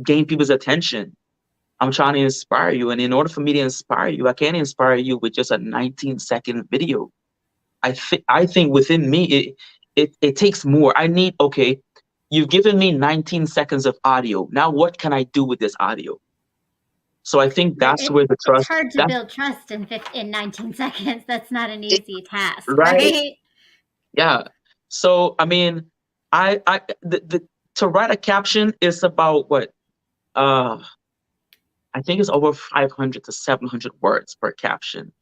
S2: gain people's attention. I'm trying to inspire you. And in order for me to inspire you, I can't inspire you with just a 19-second video. I think within me it takes more. I need, okay, you've given me 19 seconds of audio. Now what can I do with this audio? So I think
S1: But
S2: that's where the
S1: it's
S2: trust
S1: hard to
S2: that
S1: build trust in 19 seconds. That's not an
S2: it,
S1: easy task,
S2: right?
S1: right?
S2: Yeah. So I mean, I the to write a caption is about what, uh I think it's over 500 to 700 words per caption.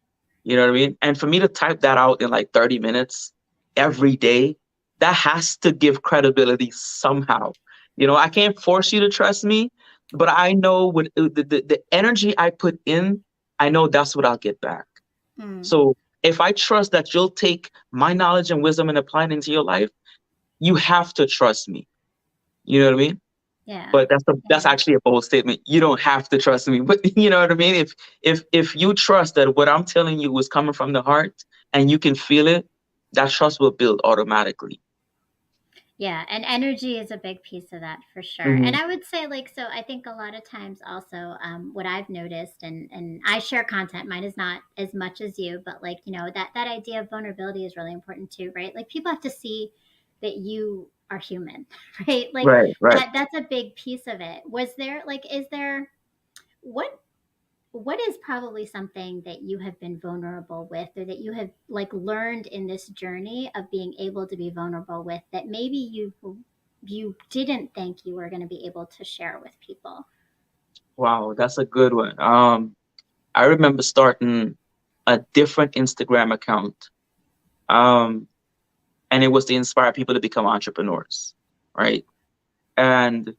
S2: You know what I mean? And for me to type that out in like 30 minutes every day, that has to give credibility somehow. I can't force you to trust me, but I know with the energy I put in, I know that's what I'll get back.
S1: Mm,
S2: So if I trust that you'll take my knowledge and wisdom and apply it into your life, you have to trust me. You know what I mean?
S1: yeah.
S2: But that's
S1: Yeah.
S2: actually a bold statement. You don't have to trust me, but you know what I mean. If you trust that what I'm telling you is coming from the heart and you can feel it, that trust will build automatically.
S1: Yeah, and energy is a big piece of that for sure. And
S2: Hmm.
S1: I would say, like, so I think a lot of times also, what I've noticed, and I share content. Mine is not as much as you, but like, that idea of vulnerability is really important too, right? Like people have to see that you are human, right? Like
S2: Right, right.
S1: that's a big piece of it. Is there what what is probably something that you have been vulnerable with, or that you have like learned in this journey of being able to be vulnerable with, that maybe you didn't think you were going to be able to share with people?
S2: Wow, that's a good one. I remember starting a different Instagram account, um, and it was to inspire people to become entrepreneurs, right? And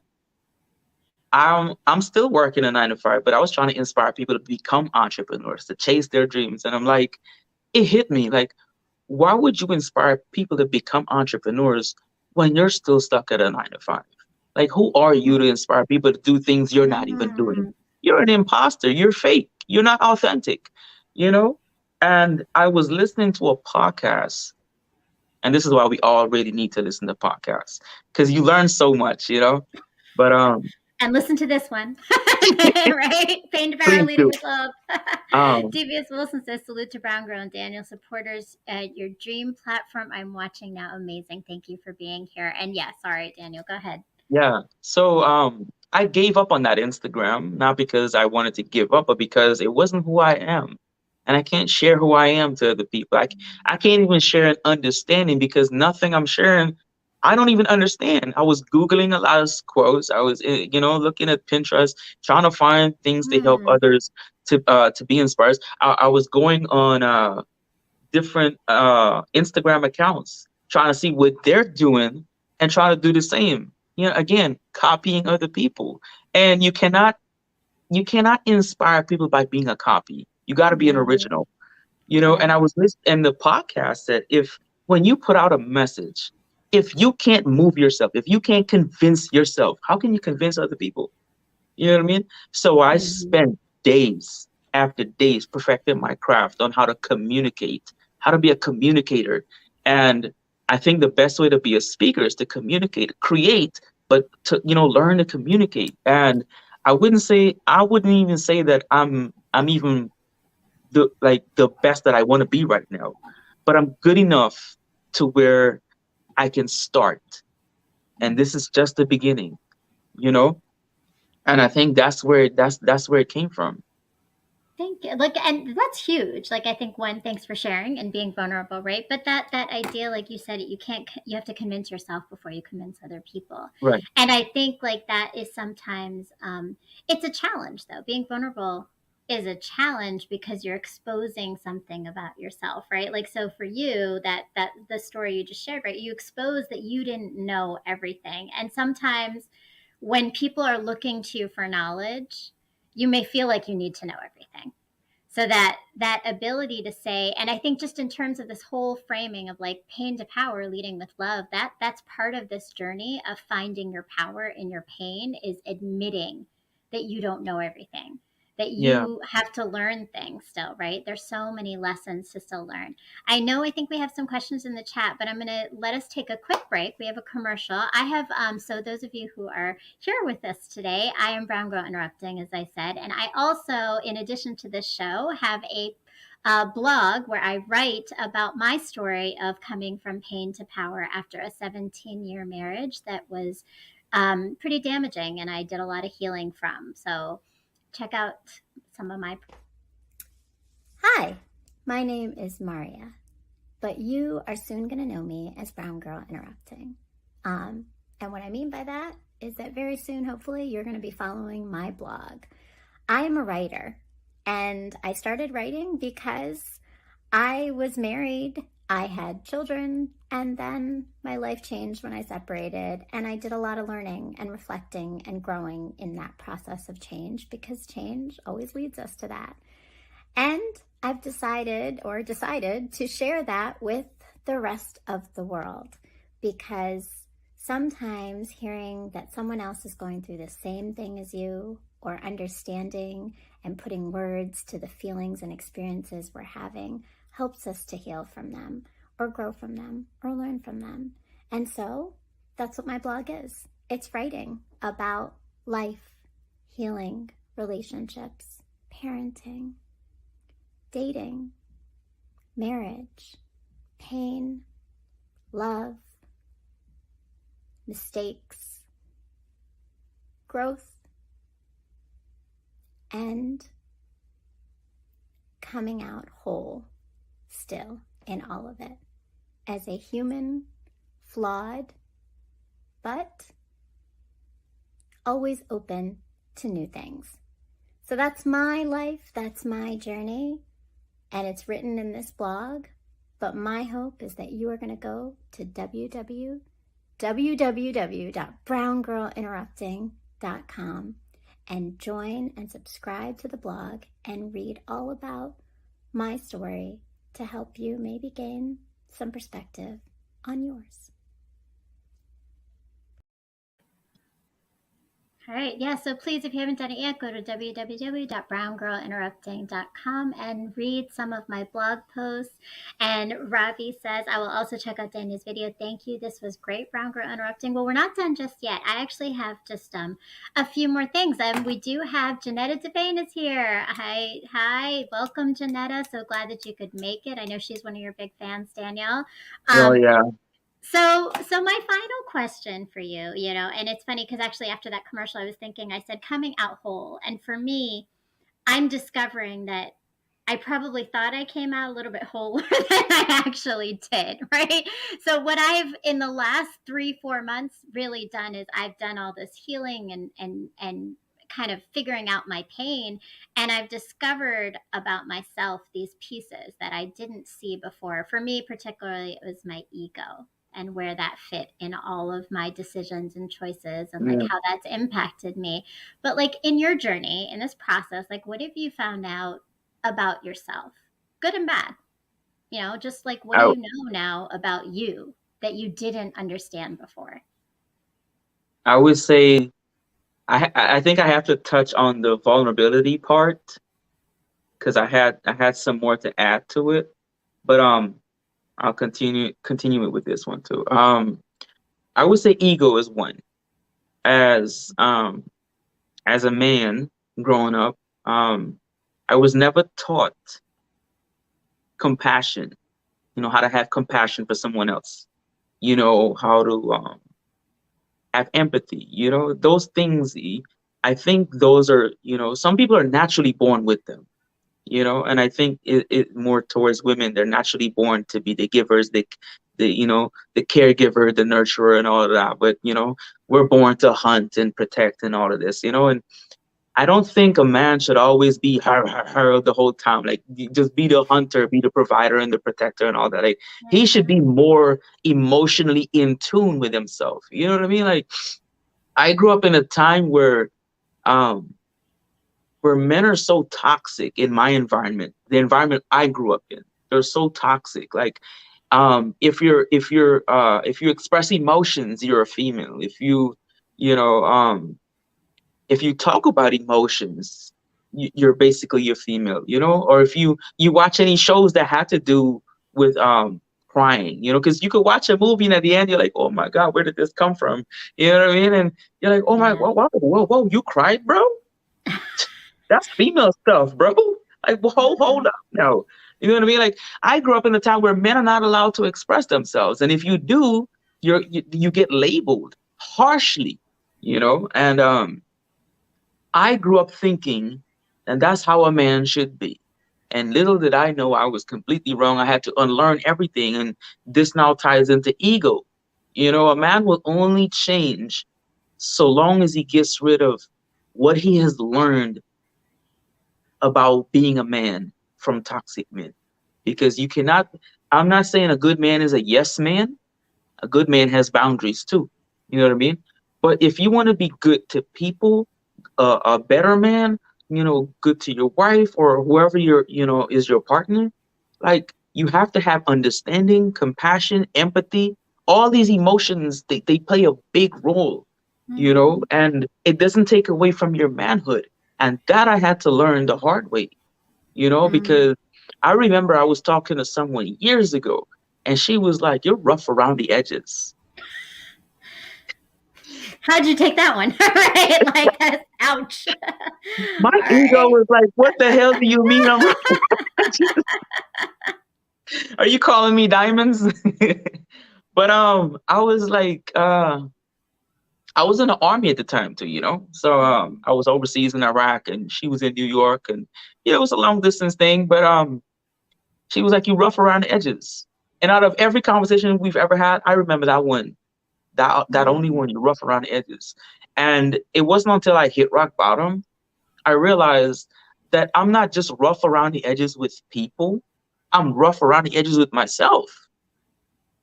S2: I'm still working a 9 to 5, but I was trying to inspire people to become entrepreneurs, to chase their dreams. And I'm like, it hit me like, why would you inspire people to become entrepreneurs when you're still stuck at a 9 to 5? Like, who are you to inspire people to do things you're not even doing?
S1: Mm,
S2: You're an imposter. You're fake. You're not authentic, you know? And I was listening to a podcast, and this is why we all really need to listen to podcasts because you learn so much. But
S1: and listen to this one. Right, pain to power,
S2: please
S1: leading
S2: do.
S1: with love.
S2: Um,
S1: Devious Wilson says, salute to Brown Girl and Daniel supporters at your dream platform. I'm watching now. Amazing, thank you for being here. And yeah, sorry Daniel, go ahead.
S2: Yeah. So I gave up on that Instagram, not because I wanted to give up, but because it wasn't who I am. And I can't share who I am to other people. I can't even share an understanding because nothing I'm sharing, I don't even understand. I was Googling a lot of quotes. I was, looking at Pinterest, trying to find things to help
S1: Hmm.
S2: others to be inspired. I was going on different Instagram accounts, trying to see what they're doing and trying to do the same. Again, copying other people. And you cannot inspire people by being a copy. You got to be an
S1: No.
S2: original. And
S1: Yeah.
S2: I was listening, and the podcast said, if when you put out a message, if you can't move yourself, if you can't convince yourself, how can you convince other people? You know what I mean? So I
S1: Hmm.
S2: spent days after days perfecting my craft on how to communicate, how to be a communicator. And I think the best way to be a speaker is to communicate, create, but to, learn to communicate. And I wouldn't even say that I'm even the best that I want to be right now. But I'm good enough to where I can start. And this is just the beginning, you know? And I think that's where it came from.
S1: Thank you. Like, and that's huge. Like, I think one, thanks for sharing and being vulnerable, right? But that idea, like you said, you have to convince yourself before you convince other people.
S2: Right.
S1: And I think like that is sometimes, it's a challenge though. Being vulnerable is a challenge because you're exposing something about yourself, right? Like, so for you, that the story you just shared, right? You exposed that you didn't know everything, and sometimes when people are looking to you for knowledge, you may feel like you need to know everything. So that ability to say, and I think just in terms of this whole framing of like pain to power, leading with love, that's part of this journey of finding your power in your pain, is admitting that you don't know everything, that
S2: Yeah.
S1: you have to learn things still, right? There's so many lessons to still learn. I think we have some questions in the chat, but I'm going to let us take a quick break. We have a commercial. I have, so those of you who are here with us today, I am Brown Girl Interrupting, as I said. And I also, in addition to this show, have blog where I write about my story of coming from pain to power after a 17-year marriage that was pretty damaging, and I did a lot of healing from. So check out some of my. Hi, my name is Maria, but you are soon going to know me as Brown Girl Interrupting. And what I mean by that is that very soon, hopefully, you're going to be following my blog. I am a writer, and I started writing because I was married, I had children, and then my life changed when I separated, and I did a lot of learning and reflecting and growing in that process of change, because change always leads us to that. And I've decided to share that with the rest of the world, because sometimes hearing that someone else is going through the same thing as you, or understanding and putting words to the feelings and experiences we're having, helps us to heal from them, or grow from them, or learn from them. And so that's what my blog is. It's writing about life, healing, relationships, parenting, dating, marriage, pain, love, mistakes, growth, and coming out whole still in all of it as a human, flawed, but always open to new things. So that's my life, that's my journey, and it's written in this blog. But my hope is that you are going to go to www.browngirlinterrupting.com and join and subscribe to the blog and read all about my story to help you maybe gain some perspective on yours. All right, yeah, so please, if you haven't done it yet, go to www.browngirlinterrupting.com and read some of my blog posts. And Ravi says, I will also check out Daniel's video. Thank you. This was great, Brown Girl Interrupting. Well, we're not done just yet. I actually have just a few more things. We do have Janetta Devane is here. Hi, welcome, Janetta. So glad that you could make it. I know she's one of your big fans, Danielle.
S2: Oh yeah.
S1: So my final question for you, and it's funny because actually after that commercial, I was thinking, I said coming out whole. And for me, I'm discovering that I probably thought I came out a little bit wholer than I actually did, right? So what I've in the last 3-4 months really done is I've done all this healing and kind of figuring out my pain, and I've discovered about myself these pieces that I didn't see before. For me particularly, it was my ego and where that fit in all of my decisions and choices, and like
S2: Yeah.
S1: how that's impacted me. But like in your journey, in this process, like what have you found out about yourself, good and bad? Just like what do
S2: I
S1: you know now about you that you didn't understand before?
S2: I would say I think I have to touch on the vulnerability part because I had some more to add to it, but I'll continue it with this one too. I would say ego is one. As a man growing up, I was never taught compassion. How to have compassion for someone else. How to have empathy. Those things. I think those are. Some people are naturally born with them. And I think it more towards women. They're naturally born to be the givers, the caregiver, the nurturer, and all of that. But we're born to hunt and protect and all of this. And I don't think a man should always be her the whole time. Like just be the hunter, be the provider and the protector and all that. Like he should be more emotionally in tune with himself. You know what I mean? Like I grew up in a time um where men are so toxic in my environment, the environment I grew up in. They're so toxic. Like if you express emotions, you're a female. You know if you talk about emotions, you're basically a female, or if you watch any shows that have to do with crying, because you could watch a movie and at the end you're like, oh my god, where did this come from? You know what I mean? And you're like, oh my,
S1: Yeah.
S2: whoa, you cried, bro? That's female stuff, bro. Like, hold up now. You know what I mean? Like I grew up in a time where men are not allowed to express themselves, and if you do, you get labeled harshly. And I grew up thinking, and that's how a man should be. And little did I know I was completely wrong. I had to unlearn everything, and this now ties into ego. A man will only change so long as he gets rid of what he has learned about being a man from toxic men. Because you cannot, I'm not saying a good man is a yes man. A good man has boundaries too. You know what I mean? But if you want to be good to people, a better man, good to your wife or whoever is your partner, like you have to have understanding, compassion, empathy. All these emotions, they play a big role,
S1: Mm-hmm.
S2: and it doesn't take away from your manhood. And that I had to learn the hard way,
S1: Mm.
S2: because I remember I was talking to someone years ago and she was like, "You're rough around the edges."
S1: How'd you take that one? Right? Like that's ouch.
S2: My
S1: All
S2: ego
S1: right.
S2: was like, "What the hell do you mean I'm rough around the edges? Are you calling me diamonds?" But I was like, I was in the army at the time too, So I was overseas in Iraq and she was in New York, and it was a long distance thing, but she was like, "You rough around the edges." And out of every conversation we've ever had, I remember that one. That only
S1: Mm-hmm.
S2: one, you rough around the edges. And it wasn't until I hit rock bottom I realized that I'm not just rough around the edges with people, I'm rough around the edges with myself.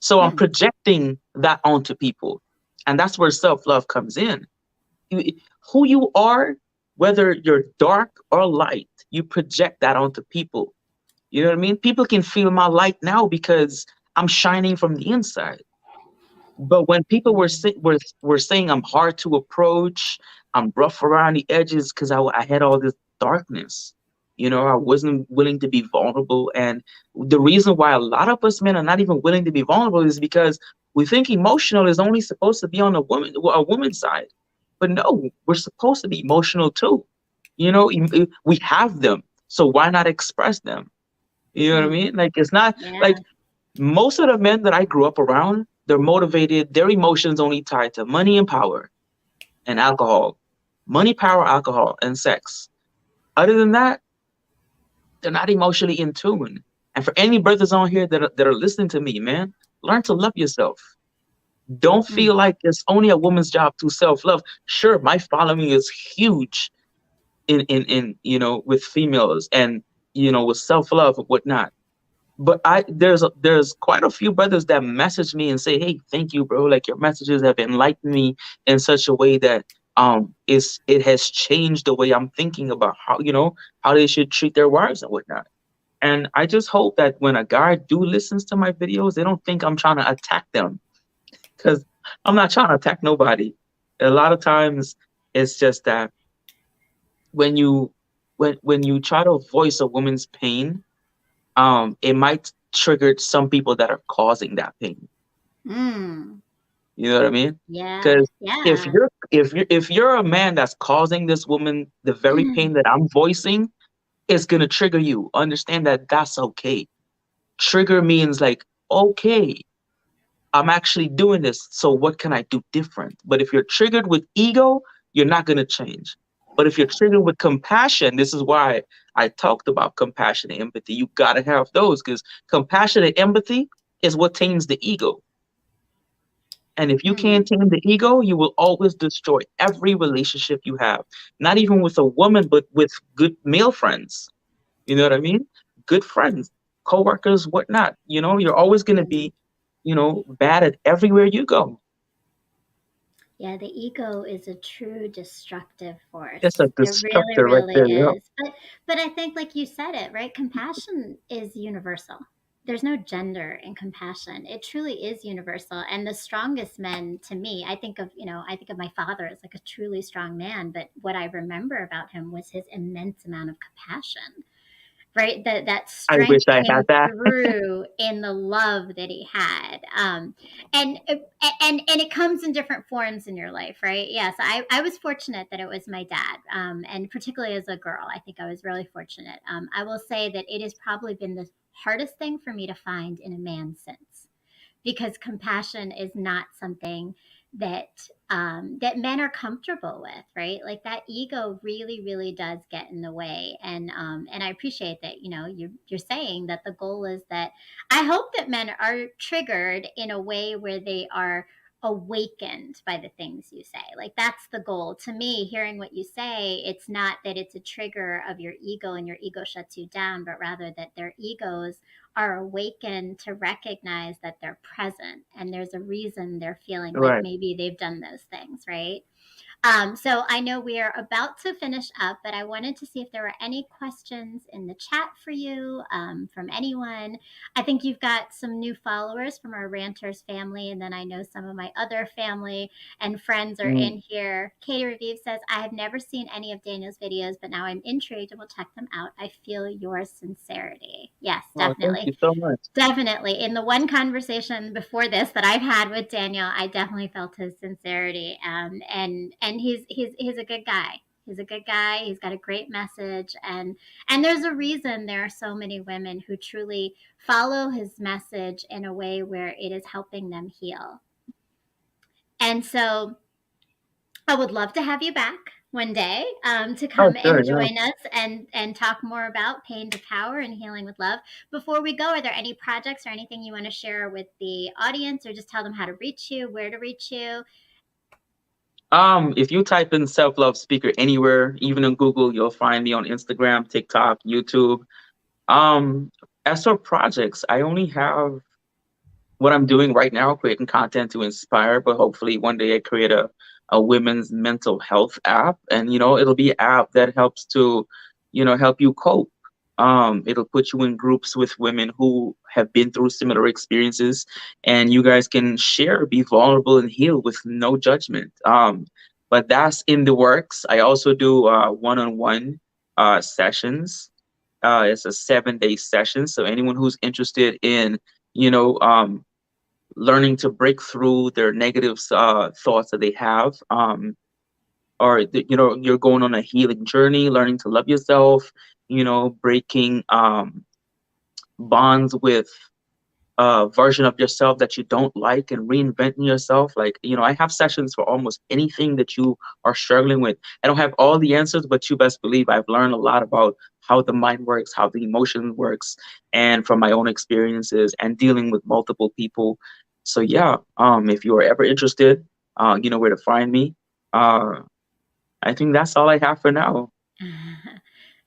S2: So I'm
S1: Mm.
S2: projecting that onto people. And that's where self love comes in. You- Who you are, whether you're dark or light, you project that onto people. You know what I mean? People can feel my light now because I'm shining from the inside. But when people were saying I'm hard to approach, I'm rough around the edges because I had all this darkness. I wasn't willing to be vulnerable. And the reason why a lot of us men are not even willing to be vulnerable is because we think emotional is only supposed to be on a woman's side. But no, we're supposed to be emotional too. We have them. So why not express them? You know what I
S1: Mm.
S2: mean? Like it's not
S1: Yeah.
S2: like most of the men that I grew up around, they're motivated, their emotions only tied to money and power and alcohol. Money, power, alcohol, and sex. Other than that, they're not emotionally in tune. And for any brothers on here that are listening to me, man, learn to love yourself. Don't
S1: Mm.
S2: feel like it's only a woman's job to self love. Sure, my following is huge in with females and with self love and whatnot. But there's quite a few brothers that message me and say, "Hey, thank you, bro. Like your messages have enlightened me in such a way that it has changed the way I'm thinking about how they should treat their wives and whatnot." And I just hope that when a guy do listens to my videos, they don't think I'm trying to attack them, because I'm not trying to attack nobody. A lot of times it's just that when you when you try to voice a woman's pain, it might trigger some people that are causing that pain.
S1: Mm.
S2: You know what I mean?
S1: Yeah.
S2: Because if
S1: Yeah.
S2: you're a man that's causing this woman the very pain that I'm voicing, it's gonna trigger you. Understand that that's okay. Trigger means like, okay, I'm actually doing this, so what can I do different? But if you're triggered with ego, you're not gonna change. But if you're triggered with compassion, this is why I talked about compassion and empathy. You gotta have those, because compassion and empathy is what tames the ego. And if you can't
S1: Mm.
S2: tame the ego, you will always destroy every relationship you have. Not even with a woman, but with good male friends. You know what I mean? Good friends, coworkers, whatnot. You're always gonna be, bad at everywhere you go.
S1: Yeah, the ego is a true destructive
S2: It's a
S1: force. It really,
S2: destructor right
S1: really
S2: there. Yeah.
S1: is. But I think like you said it, right? Compassion is universal. There's no gender in compassion. It truly is universal. And the strongest men to me, I think of my father as like a truly strong man, but what I remember about him was his immense amount of compassion, right? That
S2: I wish
S1: strength
S2: I had
S1: came
S2: that.
S1: through in the love that he had. And it comes in different forms in your life, right? Yes, I was fortunate that it was my dad, and particularly as a girl, I think I was really fortunate. I will say that it has probably been the hardest thing for me to find in a man since, because compassion is not something that men are comfortable with, right? Like that ego really, really does get in the way. And I appreciate that, you know, you're saying that the goal is that I hope that men are triggered in a way where they are awakened by the things you say. Like that's the goal. To me, hearing what you say, it's not that it's a trigger of your ego and your ego shuts you down, but rather that their egos are awakened to recognize that they're present and there's a reason they're feeling like
S2: Right.
S1: maybe they've done those things, right? So I know we are about to finish up, but I wanted to see if there were any questions in the chat for you, from anyone. I think you've got some new followers from our Ranters family, and then I know some of my other family and friends are
S2: Mm.
S1: in here. Katie Revive says, I have never seen any of Daniel's videos, but now I'm intrigued and will check them out. I feel your sincerity. Yes,
S2: Oh, thank
S1: definitely.
S2: you so much.
S1: Definitely. In the one conversation before this that I've had with Daniel, I definitely felt his sincerity. And he's a good guy. He's a good guy. He's got a great message, and there's a reason there are so many women who truly follow his message in a way where it is helping them heal. And so I would love to have you back one day, to
S2: Oh,
S1: come
S2: sure,
S1: and
S2: yeah.
S1: join us and talk more about pain to power and healing with love. Before we go, are there any projects or anything you want to share with the audience, or just tell them how to reach you, where to reach you?
S2: If you type in Self-Love Speaker anywhere, even in Google, you'll find me on Instagram, TikTok, YouTube. Um, as for projects, I only have what I'm doing right now, creating content to inspire, but hopefully one day I create a women's mental health app. And, it'll be an app that helps to, help you cope. It'll put you in groups with women who have been through similar experiences, and you guys can share, be vulnerable, and heal with no judgment. But that's in the works. I also do one-on-one sessions. It's a 7-day session. So anyone who's interested in, you know, um, learning to break through their negative thoughts that they have, or you're going on a healing journey, learning to love yourself, breaking bonds with a version of yourself that you don't like, and reinventing yourself. Like, I have sessions for almost anything that you are struggling with. I don't have all the answers, but you best believe I've learned a lot about how the mind works, how the emotion works, and from my own experiences and dealing with multiple people. So yeah, if you are ever interested, you know where to find me. uh I think that's all I have for now.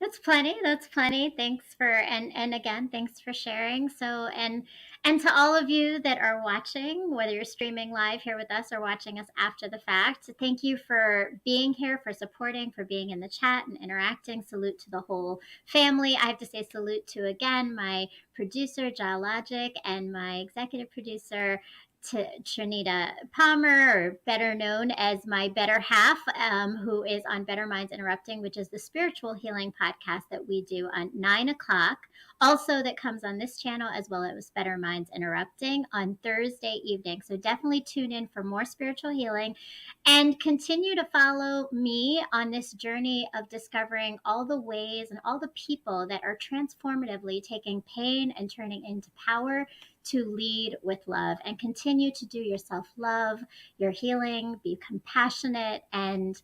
S1: That's plenty. That's plenty. Thanks for, and again, thanks for sharing. So, and to all of you that are watching, whether you're streaming live here with us or watching us after the fact, thank you for being here, for supporting, for being in the chat and interacting. Salute to the whole family. I have to say salute to, again, my producer Geologic and my executive producer to Trinita Palmer, or better known as my better half, who is on Better Minds Interrupting, which is the spiritual healing podcast that we do on 9 o'clock. Also, that comes on this channel, as well as Better Minds Interrupting on Thursday evening. So definitely tune in for more spiritual healing, and continue to follow me on this journey of discovering all the ways and all the people that are transformatively taking pain and turning into power to lead with love. And continue to do your self-love, your healing, be compassionate, and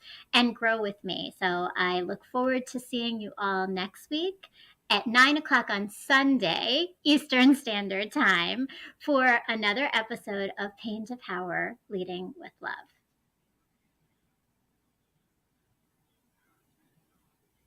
S1: grow with me. So I look forward to seeing you all next week at 9 o'clock on Sunday Eastern Standard Time for another episode of Pain to Power, Leading with Love.